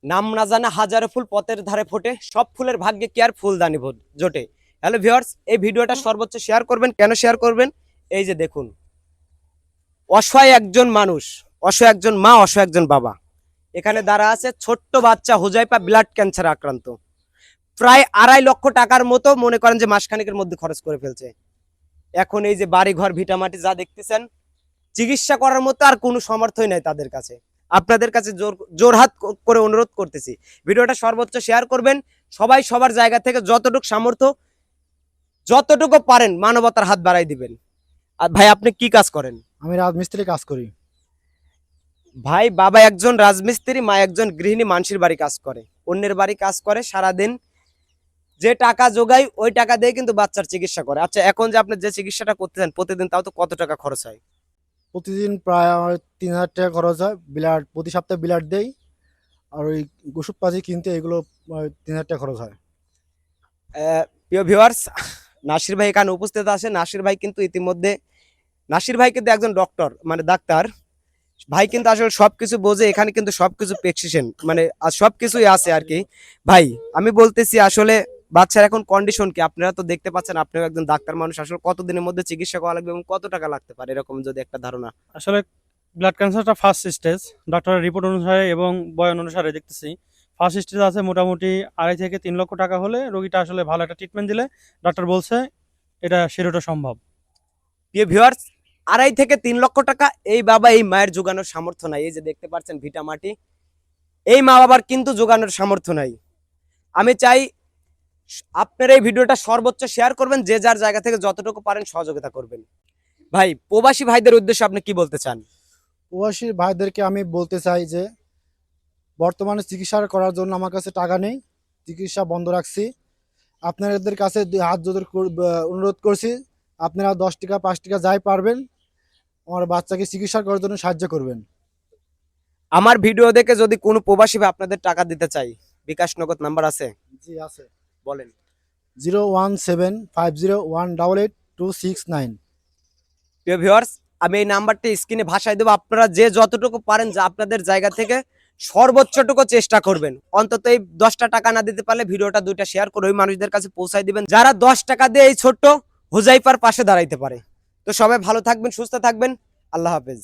নাম না জানা হাজারো ফুল পথের ধারে ফোটে, সব ফুলের ভাগ্যে কি আর ফুলদানি জোটে। হ্যালো ভিউয়ার্স, এই ভিডিওটা সর্বোচ্চ শেয়ার করবেন। কেন শেয়ার করবেন? এই যে দেখুন, অসহায় একজন মানুষ, অসহায় একজন মা, অসহায় একজন বাবা এখানে দাঁড়া আছে। ছোট্ট বাচ্চা হুজাইফা ব্লাড ক্যান্সার আক্রান্ত, প্রায় 2.5 লক্ষ টাকার মতো মনে করেন যে মাসখানেকের মধ্যে খরচ করে ফেলছে। এখন এই যে বাড়ি ঘর ভিটামাটি যা দেখতেছেন, চিকিৎসা করার মতো আর কোনো সামর্থ্যই নাই তাদের কাছে। আপনাদের কাছে জোরহাত করে অনুরোধ করতেছি, ভিডিওটা সর্বোচ্চ শেয়ার করবেন। সবাই সবার জায়গা থেকে যতটুকু সামর্থ্য, যতটুকু পারেন মানবতার হাত বাড়াই দিবেন। আর ভাই, আপনি কি কাজ করেন? আমি রাজমিস্ত্রি কাজ করি। ভাই, বাবা একজন রাজমিস্ত্রি, মা একজন গৃহিণী, মানুষের বাড়ি কাজ করে, অন্যের বাড়ি কাজ করে সারাদিন। যে টাকা জোগায় ওই টাকা দিয়ে কিন্তু বাচ্চার চিকিৎসা করে। আচ্ছা, এখন যে আপনি যে চিকিৎসাটা করতেছেন প্রতিদিন, তাও তো কত টাকা খরচ হয়? প্রতিদিন প্রায় আমার 3,000 টাকা খরচ হয়। ব্লাড প্রতি সপ্তাহে ব্লাড দেই, আর ওই ওষুধপাতি কিনতে এগুলো 3,000 টাকা খরচ হয়। প্রিয় ভিউয়ার্স, নাসির ভাই এখানে উপস্থিত আছে। নাসির ভাই কিন্তু ইতিমধ্যে, নাসির ভাই কিন্তু একজন ডক্টর, মানে ডাক্তার। ভাই কিন্তু আসলে সবকিছু বোঝে, এখানে কিন্তু সবকিছু প্রেসক্রিপশন মানে সবকিছুই আছে আর কি। ভাই, আমি বলতেছি আসলে বাচ্চার এখন কন্ডিশন কি? আপনারা তো দেখতে পাচ্ছেন, আপনিও একজন ডাক্তার মানুষ, আসলে কতদিনের মধ্যে চিকিৎসা করা লাগবে এবং কত টাকা লাগতে পারে, এরকম যদি একটা ধারণা। আসলে ব্লাড ক্যান্সারটা ফার্স্ট স্টেজ, ডক্টরের রিপোর্ট অনুসারে এবং বয়ান অনুসারে দেখতেছি ফার্স্ট স্টেজ আছে। মোটামুটি 2.5 থেকে 3 লক্ষ টাকা হলে রোগীটা আসলে ভালো একটা ট্রিটমেন্ট দিলে ডক্টর বলছে এটা সেরোটা সম্ভব। প্রিয় ভিউয়ার্স, 2.5 থেকে 3 লক্ষ টাকা এই বাবা এই মায়ের যোগানোর সামর্থ্য নাই। এই যে দেখতে পাচ্ছেন ভিটা মাটি, এই মা বাবার কিন্তু যোগানোর সামর্থ্য নাই। আমি চাই আপনারা এই ভিডিওটা সর্বোচ্চ শেয়ার করবেন, যে যার জায়গা থেকে যতটুকু পারেন সহযোগিতা করবেন। ভাই, প্রবাসী ভাইদের উদ্দেশ্যে আপনি কি বলতে চান? প্রবাসী ভাইদেরকে আমি বলতে চাই যে বর্তমানে চিকিৎসা করার জন্য আমার কাছে টাকা নেই, চিকিৎসা বন্ধ রাখছি। আপনাদের কাছে হাত জোড় অনুরোধ করছি, আপনারা 10 টাকা 5 টাকা যাই পারবেন আমার বাচ্চাকে চিকিৎসা করার জন্য সাহায্য করবেন। আমার ভিডিও দেখে যদি কোনো প্রবাসী ভাই আপনাদের টাকা দিতে চাই, বিকাশ নগদ নাম্বার আছে? জি আছে। বলেন। 01750188269। প্রিয় ভিউয়ার্স, আমি এই নাম্বারটি স্ক্রিনে ভাষায় দেবো। আপনারা যে যতটুকু পারেন, যে আপনাদের জায়গা থেকে সর্বোচ্চটুকু চেষ্টা করবেন। অন্তত এই 10টা টাকা না দিতে পারলে ভিডিওটা 2টা শেয়ার করে ওই মানুষদের কাছে পৌঁছায় দিবেন, যারা 10 টাকা দিয়ে এই ছোট্ট হুজাইফার পাশে দাঁড়াইতে পারে। তো সবাই ভালো থাকবেন, সুস্থ থাকবেন। আল্লাহ হাফেজ।